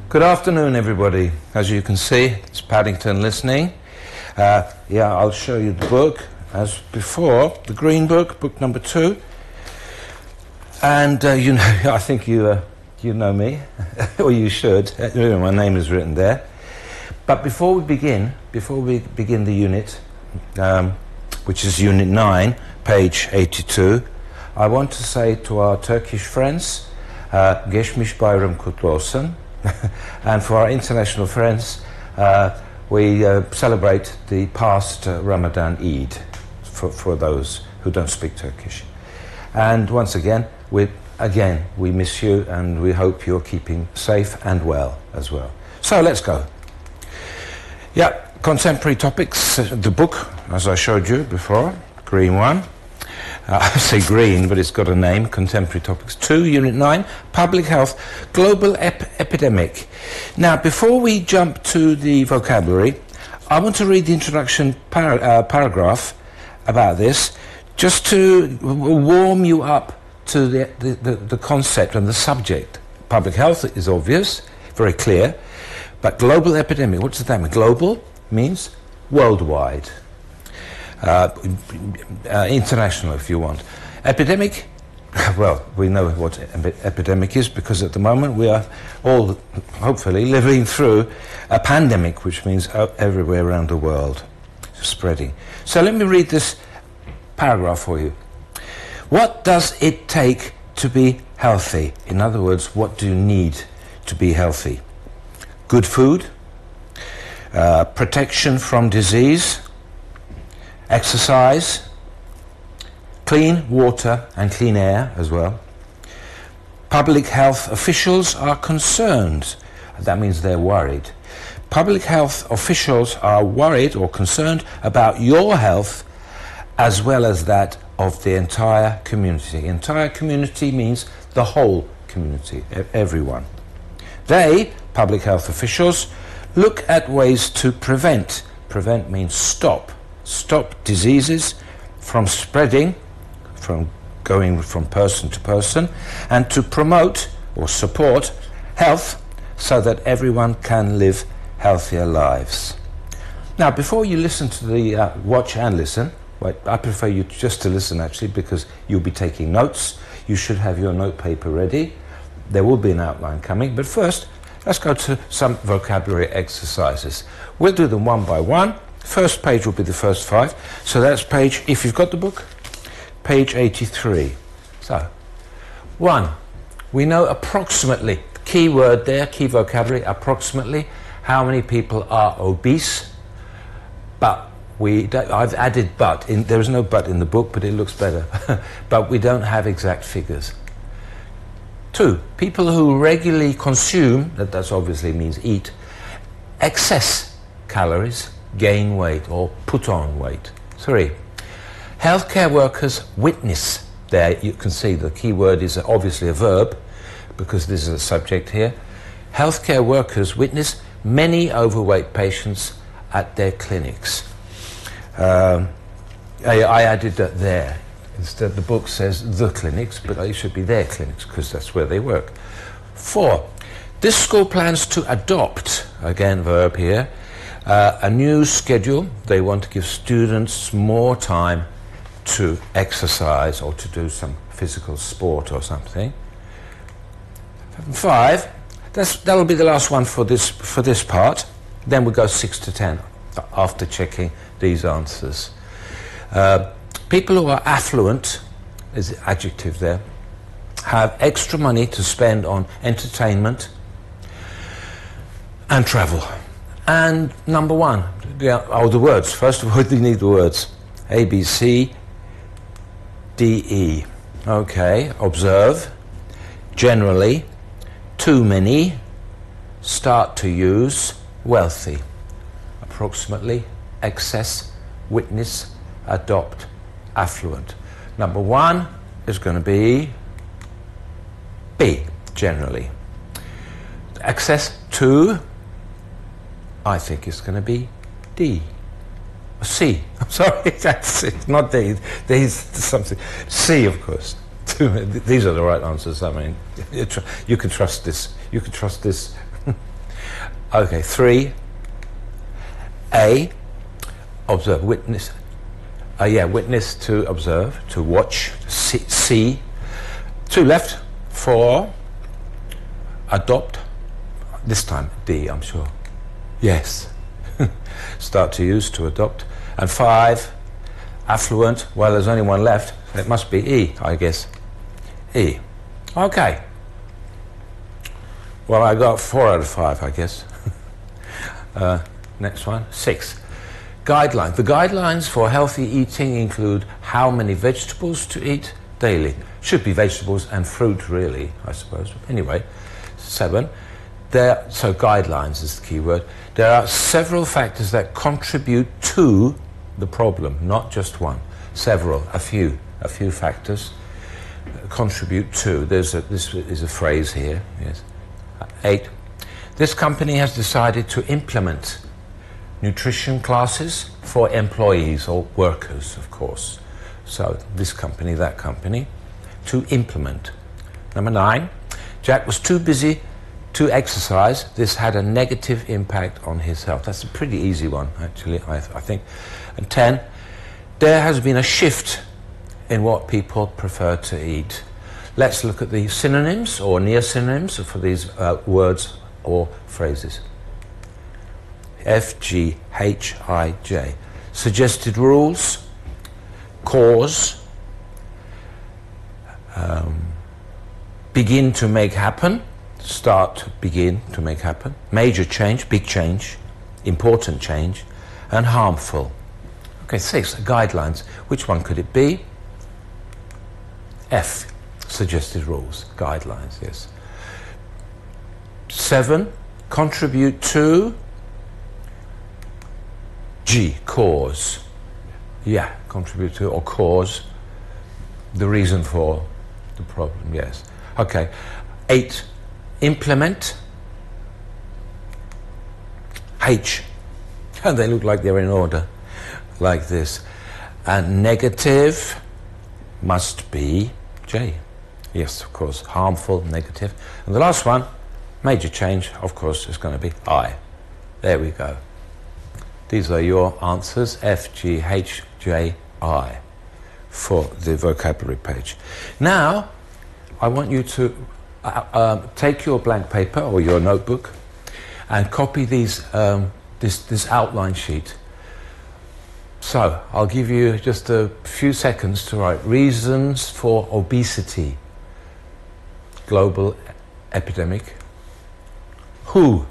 Good afternoon, everybody. As you can see, it's Paddington listening. Yeah, I'll show you the book as before, the green book, book number 2. And you know, I think you know me, or you should. My name is written there. But before we begin the unit, which is Unit 9, page 82, I want to say to our Turkish friends, Geçmiş Bayram kutlu olsun. And for our international friends, we celebrate the past Ramadan Eid for those who don't speak Turkish. And once again, we miss you, and we hope you're keeping safe and well as well. So let's go. Yeah, contemporary topics, the book, as I showed you before, green one. I say green, but it's got a name, Contemporary Topics 2, Unit 9, Public Health, Global Epidemic. Now, before we jump to the vocabulary, I want to read the introduction paragraph about this, just to warm you up to the concept and the subject. Public health is obvious, very clear, but global epidemic, what does that mean? Global means worldwide. International, if you want. Epidemic, well, we know what epidemic is, because at the moment we are all hopefully living through a pandemic, which means everywhere around the world, spreading. So let me read this paragraph for you. What does it take to be healthy? In other words, what do you need to be healthy? Good food, protection from disease, exercise, clean water and clean air as well. Public health officials are concerned. That means they're worried. Public health officials are worried or concerned about your health as well as that of the entire community. Entire community means the whole community, everyone. They, public health officials, look at ways to prevent. Prevent means stop diseases from spreading, from going from person to person, and to promote or support health so that everyone can live healthier lives. Now, before you listen to the watch and listen, I prefer you just to listen actually, because you'll be taking notes. You should have your note paper ready. There will be an outline coming, but first let's go to some vocabulary exercises. We'll do them one by one. First page will be the first 5. So that's page, if you've got the book, page 83. So, 1. We know approximately, key word there, key vocabulary, approximately, how many people are obese. But I've added but. There is no but in the book, but it looks better. But we don't have exact figures. 2. People who regularly consume, that obviously means eat, excess calories, gain weight or put on weight. 3. Healthcare workers witness. There you can see the key word is obviously a verb, because this is a subject here. Healthcare workers witness many overweight patients at their clinics. I added that there. Instead, the book says the clinics, but it should be their clinics, because that's where they work. 4. This school plans to adopt, again verb here, a new schedule. They want to give students more time to exercise or to do some physical sport or something. 5. That'll be the last one for this part. Then we'll go 6 to 10 after checking these answers. People who are affluent, is the adjective there, have extra money to spend on entertainment and travel. And number 1, the words. First of all, you need the words. A, B, C, D, E. Okay, observe, generally, too many, start to use, wealthy, approximately, excess, witness, adopt, affluent. Number 1 is going to be B, generally. Excess, 2, I think it's going to be D. C. I'm sorry, that's it, not D. D's something. C, of course. These are the right answers. I mean, you can trust this. You can trust this Okay, 3. A, observe, witness. Witness to observe, to watch. C. 2 left. 4. Adopt. This time D, I'm sure. Yes. Start to use, to adopt. And 5. Affluent. Well, there's only one left. So it must be E, I guess. E. Okay. Well, I got 4 out of 5, I guess. Next one. 6. Guidelines. The guidelines for healthy eating include how many vegetables to eat daily. Should be vegetables and fruit, really, I suppose. Anyway, 7. So guidelines is the key word. There are several factors that contribute to the problem, not just one. Several, a few factors contribute to. This is a phrase here. Yes. 8. This company has decided to implement nutrition classes for employees or workers, of course. So this company, that company, to implement. Number 9. Jack was too busy to exercise. This had a negative impact on his health. That's a pretty easy one, actually, I think. And 10. There has been a shift in what people prefer to eat. Let's look at the synonyms or near synonyms for these words or phrases. FGHIJ. Suggested rules, cause, begin to make happen, start, begin to make happen, major change, big change, important change, and harmful. Okay, 6, guidelines. Which one could it be? F, suggested rules, guidelines, yes. 7, contribute to. G, cause. Yeah, contribute to or cause the reason for the problem, yes. Okay, 8, implement. H, and they look like they're in order, like this. And negative must be J. Yes, of course, harmful, negative. And the last one, major change, of course, is going to be I. There we go. These are your answers, F, G, H, J, I, for the vocabulary page. Now, I want you to take your blank paper or your notebook and copy these, this outline sheet. So, I'll give you just a few seconds to write reasons for obesity, global epidemic. WHO,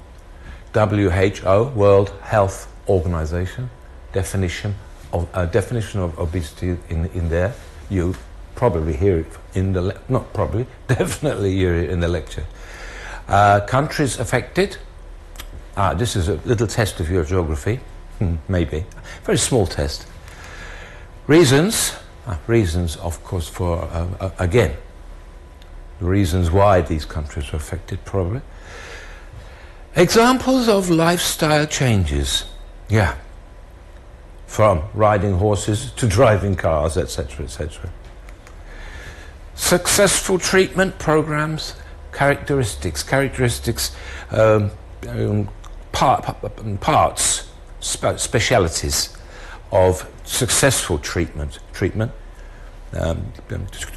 WHO, World Health Organization, definition of obesity in there. You probably hear it in the not probably, definitely hear it in the lecture. Countries affected. This is a little test of your geography, maybe very small test. Reasons, of course, for again, the reasons why these countries are affected, probably. Examples of lifestyle changes. Yeah, from riding horses to driving cars, etc., etc. Successful treatment programs, characteristics, parts, specialities of successful treatment, to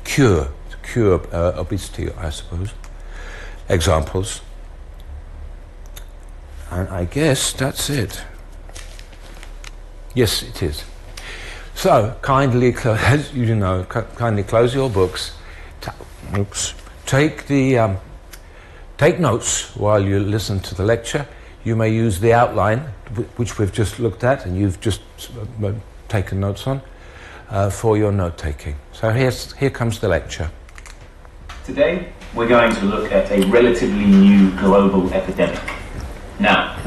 cure obesity, I suppose. Examples. And I guess that's it. Yes, it is. So, kindly close your books. Take notes while you listen to the lecture. You may use the outline, which we've just looked at, and you've just taken notes on, for your note-taking. So here comes the lecture. Today, we're going to look at a relatively new global epidemic. Now,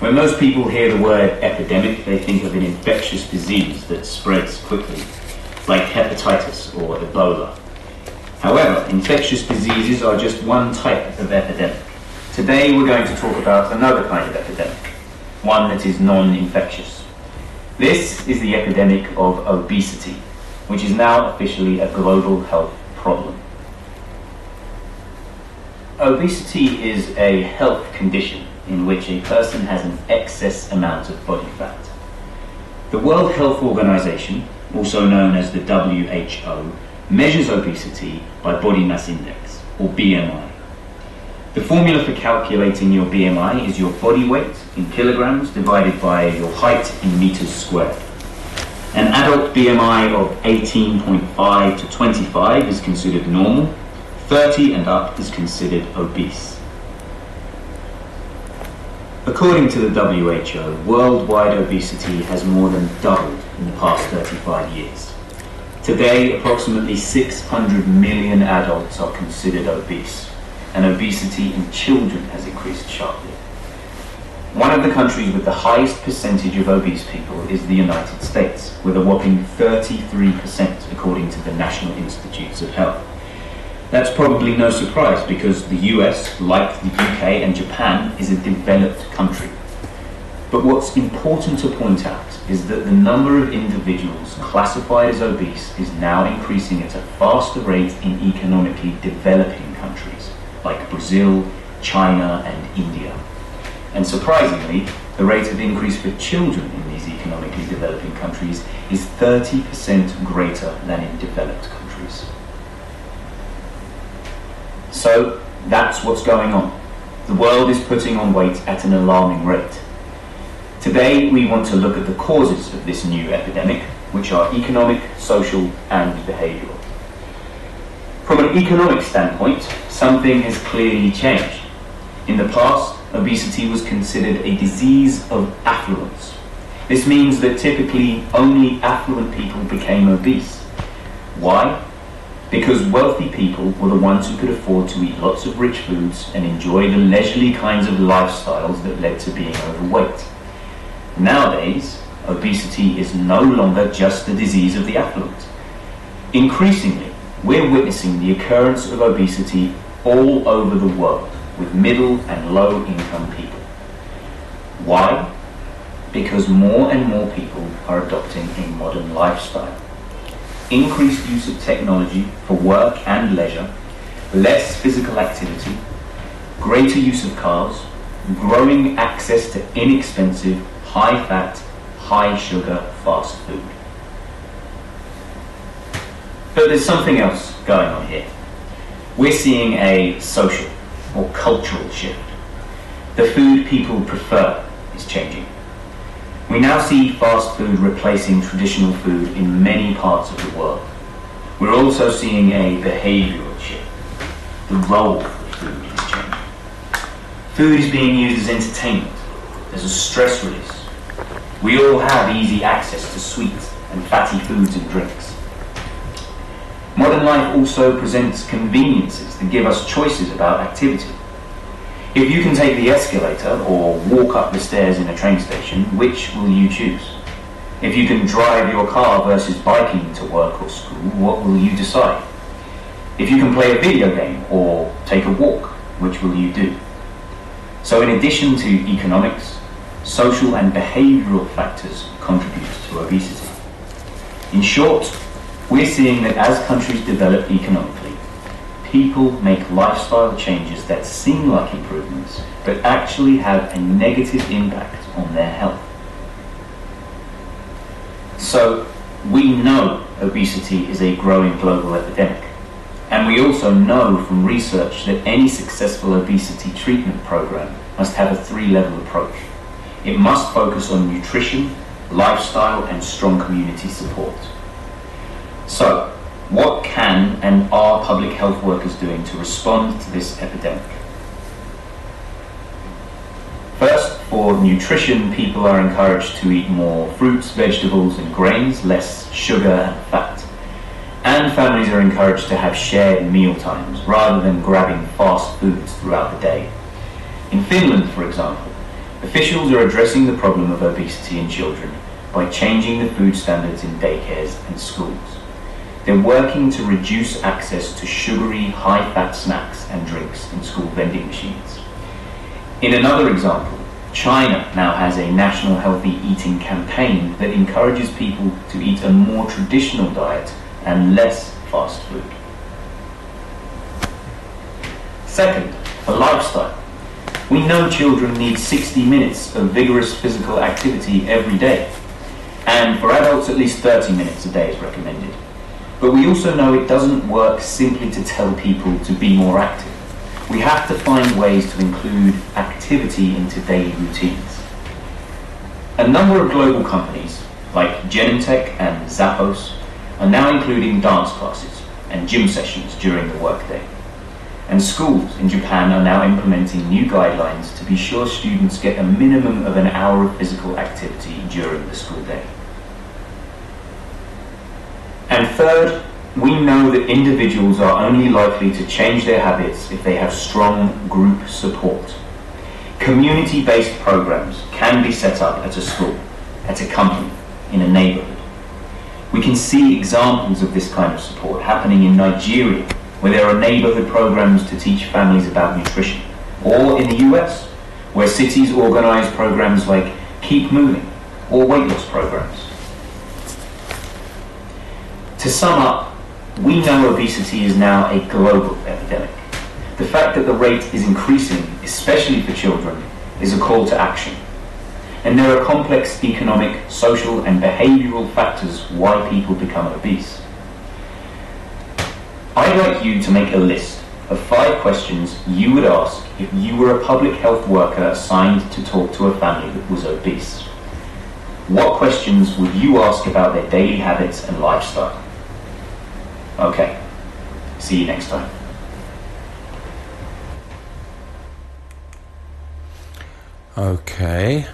when most people hear the word epidemic, they think of an infectious disease that spreads quickly, like hepatitis or Ebola. However, infectious diseases are just one type of epidemic. Today we're going to talk about another kind of epidemic, one that is non-infectious. This is the epidemic of obesity, which is now officially a global health problem. Obesity is a health condition in which a person has an excess amount of body fat. The World Health Organization, also known as the WHO, measures obesity by body mass index, or BMI. The formula for calculating your BMI is your body weight in kilograms divided by your height in meters squared. An adult BMI of 18.5 to 25 is considered normal, 30 and up is considered obese. According to the WHO, worldwide obesity has more than doubled in the past 35 years. Today, approximately 600 million adults are considered obese, and obesity in children has increased sharply. One of the countries with the highest percentage of obese people is the United States, with a whopping 33% according to the National Institutes of Health. That's probably no surprise because the US, like the UK and Japan, is a developed country. But what's important to point out is that the number of individuals classified as obese is now increasing at a faster rate in economically developing countries like Brazil, China and India. And surprisingly, the rate of increase for children in these economically developing countries is 30% greater than in developed countries. So that's what's going on. The world is putting on weight at an alarming rate. Today we want to look at the causes of this new epidemic, which are economic, social and behavioural. From an economic standpoint, something has clearly changed. In the past, obesity was considered a disease of affluence. This means that typically only affluent people became obese. Why? Because wealthy people were the ones who could afford to eat lots of rich foods and enjoy the leisurely kinds of lifestyles that led to being overweight. Nowadays, obesity is no longer just a disease of the affluent. Increasingly, we're witnessing the occurrence of obesity all over the world with middle and low income people. Why? Because more and more people are adopting a modern lifestyle. Increased use of technology for work and leisure, less physical activity, greater use of cars, growing access to inexpensive, high-fat, high-sugar fast food. But there's something else going on here. We're seeing a social or cultural shift. The food people prefer is changing. We now see fast food replacing traditional food in many parts of the world. We're also seeing a behavioural shift. The role of food is changing. Food is being used as entertainment, as a stress release. We all have easy access to sweet and fatty foods and drinks. Modern life also presents conveniences that give us choices about activity. If you can take the escalator or walk up the stairs in a train station, which will you choose? If you can drive your car versus biking to work or school, what will you decide? If you can play a video game or take a walk, which will you do? So in addition to economics, social and behavioural factors contribute to obesity. In short, we're seeing that as countries develop economically, people make lifestyle changes that seem like improvements, but actually have a negative impact on their health. So, we know obesity is a growing global epidemic, and we also know from research that any successful obesity treatment program must have a three-level approach. It must focus on nutrition, lifestyle, and strong community support. So, what can and are public health workers doing to respond to this epidemic? First, for nutrition, people are encouraged to eat more fruits, vegetables and grains, less sugar and fat. And families are encouraged to have shared meal times rather than grabbing fast foods throughout the day. In Finland, for example, officials are addressing the problem of obesity in children by changing the food standards in daycares and schools. They're working to reduce access to sugary, high-fat snacks and drinks in school vending machines. In another example, China now has a national healthy eating campaign that encourages people to eat a more traditional diet and less fast food. Second, for lifestyle. We know children need 60 minutes of vigorous physical activity every day, and for adults at least 30 minutes a day is recommended. But we also know it doesn't work simply to tell people to be more active. We have to find ways to include activity into daily routines. A number of global companies, like Genentech and Zappos, are now including dance classes and gym sessions during the workday. And schools in Japan are now implementing new guidelines to be sure students get a minimum of an hour of physical activity during the school day. And third, we know that individuals are only likely to change their habits if they have strong group support. Community-based programs can be set up at a school, at a company, in a neighborhood. We can see examples of this kind of support happening in Nigeria, where there are neighborhood programs to teach families about nutrition, or in the US, where cities organize programs like Keep Moving or weight loss programs. To sum up, we know obesity is now a global epidemic. The fact that the rate is increasing, especially for children, is a call to action. And there are complex economic, social, and behavioral factors why people become obese. I'd like you to make a list of 5 questions you would ask if you were a public health worker assigned to talk to a family that was obese. What questions would you ask about their daily habits and lifestyle? Okay, see you next time. Okay.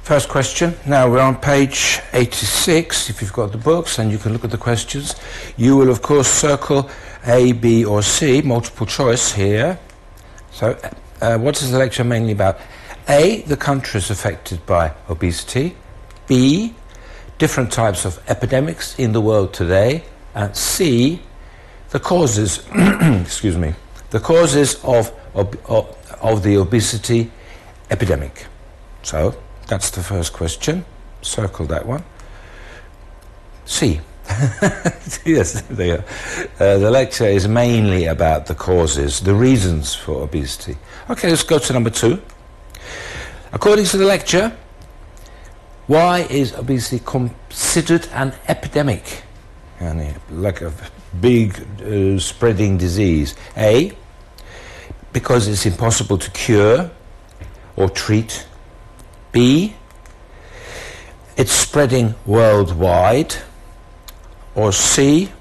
First question. Now we're on page 86. If you've got the books and you can look at the questions, you will of course circle A, B or C, multiple choice here. So what is the lecture mainly about? A, the countries affected by obesity. B, different types of epidemics in the world today. And C, the causes, excuse me, the causes of the obesity epidemic. So that's the first question. Circle that one. C. Yes, there you are. The lecture is mainly about the causes, the reasons for obesity. Okay, let's go to number 2. According to the lecture, why is obesity considered an epidemic? Like a big spreading disease. A, because it's impossible to cure or treat. B, it's spreading worldwide. Or C,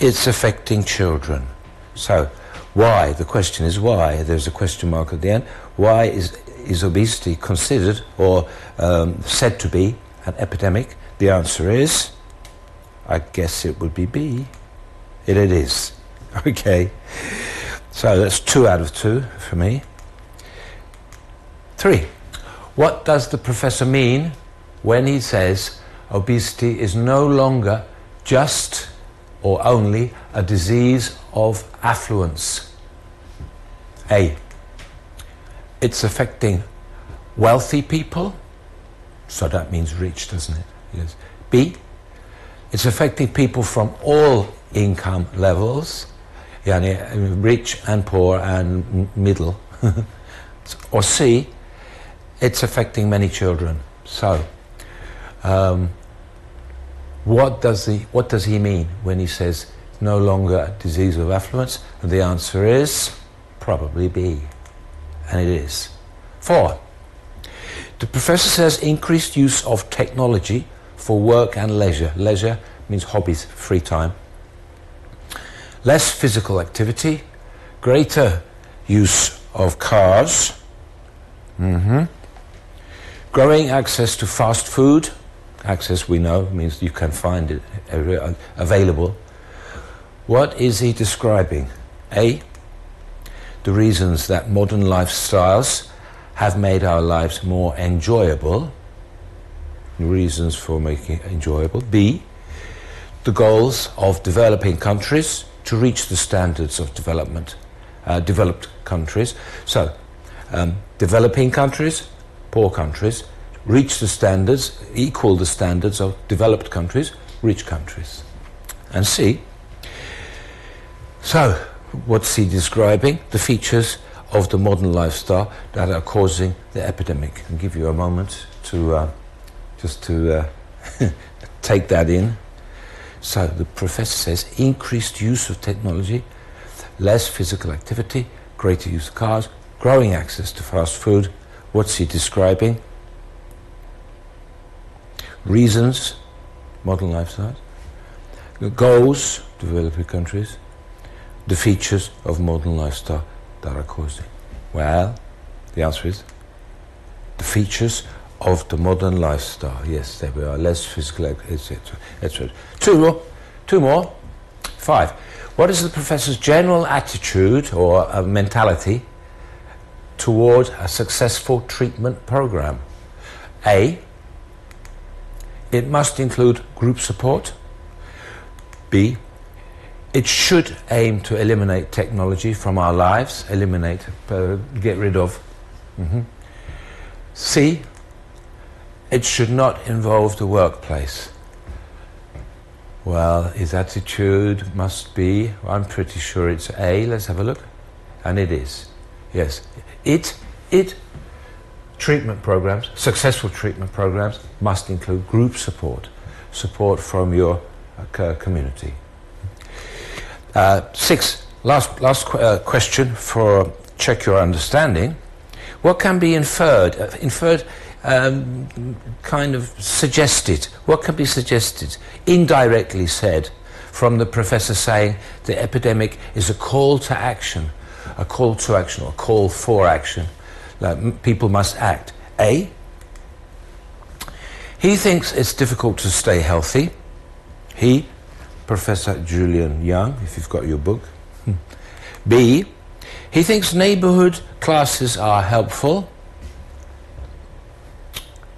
it's affecting children. So why? The question is why. There's a question mark at the end. Why is obesity considered or said to be an epidemic? The answer is, I guess it would be B. It is. Okay. So that's 2 out of 2 for me. 3. What does the professor mean when he says obesity is no longer just or only a disease of affluence? A, it's affecting wealthy people, so that means rich, doesn't it? Yes. B, it's affecting people from all income levels, rich and poor and middle. Or C, it's affecting many children. So, what does he mean when he says no longer a disease of affluence? And the answer is probably B, and it is. 4. The professor says increased use of technology for work and leisure. Leisure means hobbies, free time. Less physical activity, greater use of cars, growing access to fast food. Access, we know, means you can find it available. What is he describing? A, the reasons that modern lifestyles have made our lives more enjoyable. Reasons for making it enjoyable. B, the goals of developing countries to reach the standards of development, developed countries. So, developing countries, poor countries, reach the standards, equal the standards of developed countries, rich countries. And C, so What's he describing? The features of the modern lifestyle that are causing the epidemic. I'll give you a moment to just to take that in. So the professor says increased use of technology, less physical activity, greater use of cars, growing access to fast food. What's he describing? Reasons, modern lifestyles. The goals, developing countries. The features of modern lifestyle that are causing. Well, the answer is the features of the modern lifestyle. Yes, there we are. Less physical, etc., etc. Two more. 5. What is the professor's general attitude or mentality toward a successful treatment program? A. It must include group support. B. It should aim to eliminate technology from our lives. Eliminate, get rid of. C. It should not involve the workplace. Well, his attitude must be, I'm pretty sure it's A. Let's have a look. And it is. Yes. Treatment programs, successful treatment programs, must include group support. Support from your community. 6. Last question for check your understanding. What can be inferred? Kind of suggested. What can be suggested? Indirectly said from the professor saying the epidemic is a call to action. A call to action or a call for action. Like people must act. A. He thinks it's difficult to stay healthy. He, Professor Julian Young, if you've got your book. B. He thinks neighbourhood classes are helpful.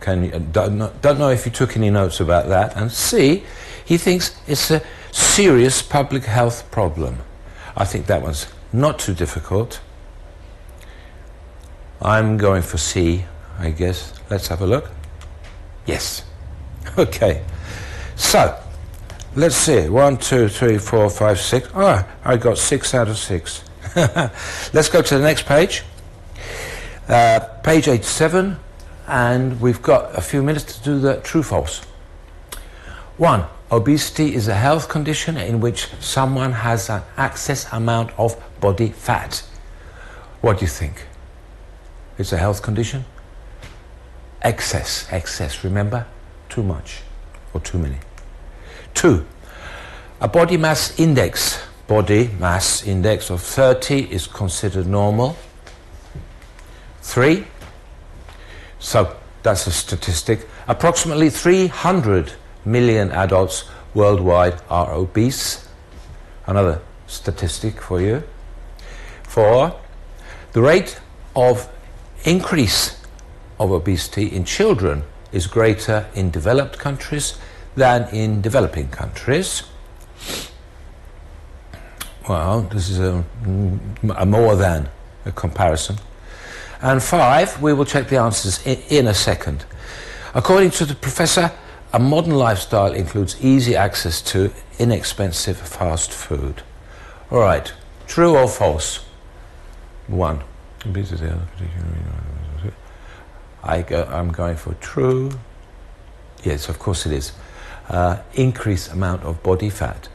Don't know if you took any notes about that. And C. He thinks it's a serious public health problem. I think that one's not too difficult. I'm going for C, I guess. Let's have a look. Yes. Okay. So, let's see. 1, 2, 3, 4, 5, 6. Ah, I got 6 out of 6. Let's go to the next page. Page 87. And we've got a few minutes to do the true-false. 1. Obesity is a health condition in which someone has an excess amount of body fat. What do you think? It's a health condition? Excess, remember? Too much or too many. 2. A body mass index of 30 is considered normal. 3. So that's a statistic. Approximately 300 million adults worldwide are obese. Another statistic for you. 4. The rate of increase of obesity in children is greater in developed countries than in developing countries. Well, this is a more than a comparison. And 5, we will check the answers in a second. According to the professor, a modern lifestyle includes easy access to inexpensive fast food. All right, true or false? 1. I'm going for true. Yes, of course it is. Increased amount of body fat.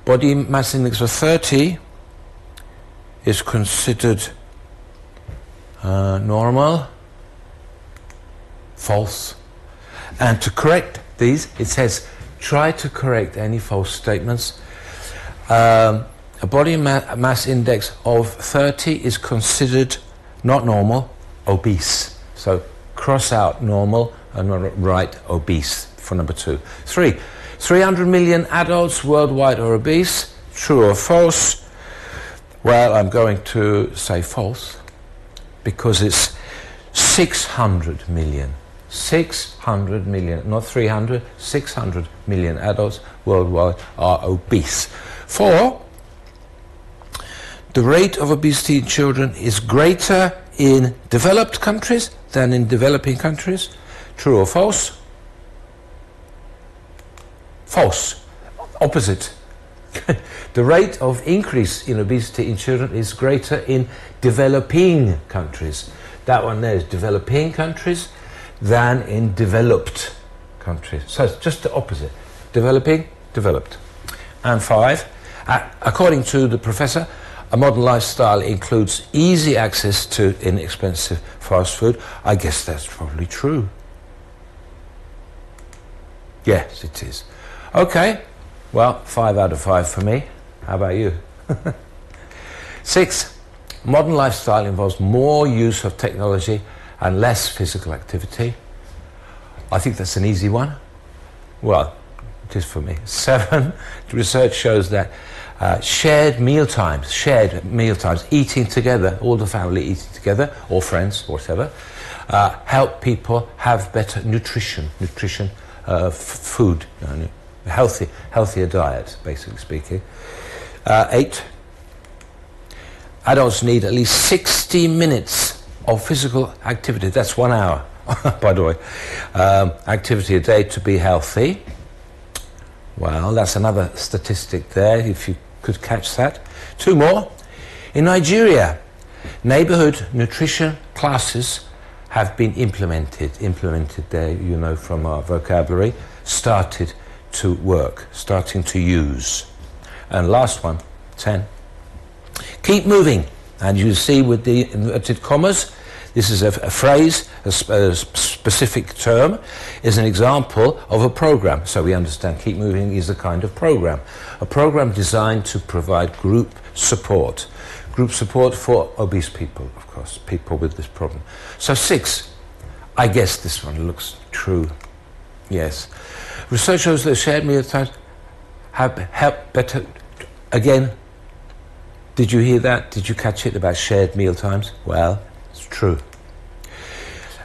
Body mass index of 30 is considered normal. False. And to correct these, it says, try to correct any false statements. A body mass index of 30 is considered not normal, obese. So cross out normal and write obese for number 2. 3. 300 million adults worldwide are obese. True or false? Well, I'm going to say false because it's 600 million. 600 million, not 300, 600 million adults worldwide are obese. 4. The rate of obesity in children is greater in developed countries than in developing countries. True or false? False. Opposite. The rate of increase in obesity in children is greater in developing countries. That one there is developing countries than in developed countries. So it's just the opposite. Developing, developed. And 5, according to the professor, a modern lifestyle includes easy access to inexpensive fast food. I guess that's probably true. Yes, it is. Okay, well, 5 out of 5 for me. How about you? 6, modern lifestyle involves more use of technology and less physical activity. I think that's an easy one. Well, it is for me. 7, the research shows that shared meal times, eating together, all the family eating together, or friends, or whatever, help people have better nutrition, food, healthier diet, basically speaking. 8, adults need at least 60 minutes of physical activity. That's 1 hour, by the way, activity a day to be healthy. Well, that's another statistic there, if you could catch that. 2 more. In Nigeria, neighborhood nutrition classes have been implemented there, you know, from our vocabulary, started to work, starting to use. And last one, 10. Keep moving. And you see with the inverted commas, this is a phrase, a specific term, is an example of a program. So we understand keep moving is a kind of program. A program designed to provide group support. Group support for obese people, of course, people with this problem. So 6, I guess this one looks true. Yes. Research shows that shared meal times have helped better. Again, did you hear that? Did you catch it about shared meal times? Well, it's true.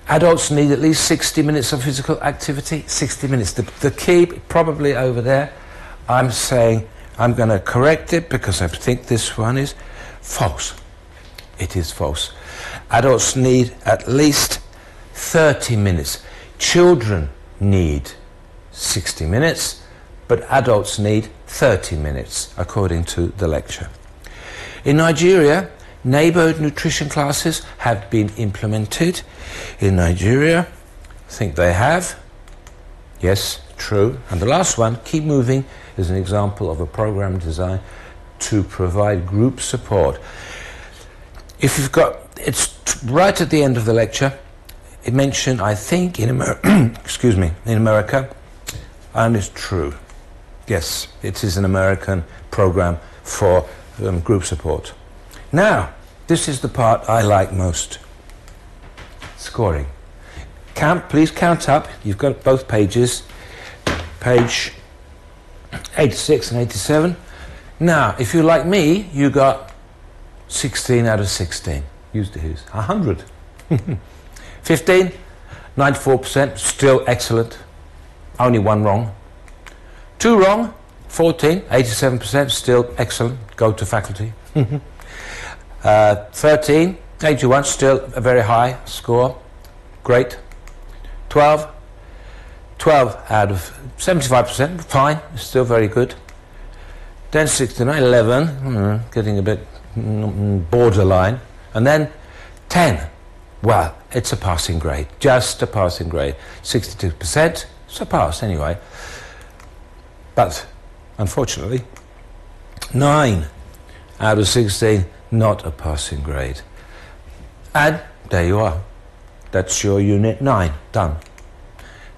Adults need at least 60 minutes of physical activity. 60 minutes. The key, probably over there, I'm saying, I'm going to correct it because I think this one is false. It is false. Adults need at least 30 minutes. Children need 60 minutes, but adults need 30 minutes, according to the lecture. In Nigeria, neighborhood nutrition classes have been implemented. In Nigeria, I think they have. Yes, true. And the last one, keep moving, is an example of a program designed to provide group support. If you've got, it's right at the end of the lecture, it mentioned, I think, in America, and it's true. Yes, it is an American program for group support. Now, this is the part I like most. Scoring. Please count up. You've got both pages. Page 86 and 87. Now, if you're like me, you got 16 out of 16. Used to use 100. 15, 94%, still excellent. Only 1 wrong. 2 wrong, 14, 87%, still excellent. Go to faculty. 13, 81, still a very high score. Great. 12 out of 75%, fine, still very good. Then 69, 11, getting a bit borderline. And then 10, well, it's a passing grade, just a passing grade. 62%, it's a pass anyway. But, unfortunately, 9 out of 16, not a passing grade. And there you are. That's your Unit 9, done.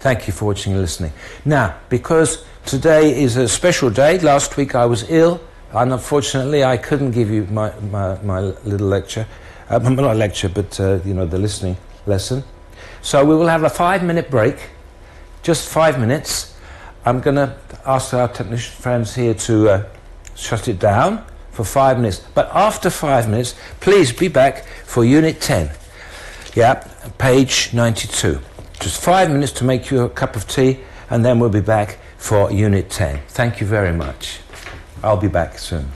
Thank you for watching and listening. Now, because today is a special day, last week I was ill, and unfortunately I couldn't give you my little lecture. Not lecture, but you know, the listening lesson. So we will have a 5-minute break, just 5 minutes. I'm going to ask our technician friends here to shut it down for 5 minutes. But after 5 minutes, please be back for Unit 10. Yeah, page 92. Just 5 minutes to make you a cup of tea, and then we'll be back for Unit 10. Thank you very much. I'll be back soon.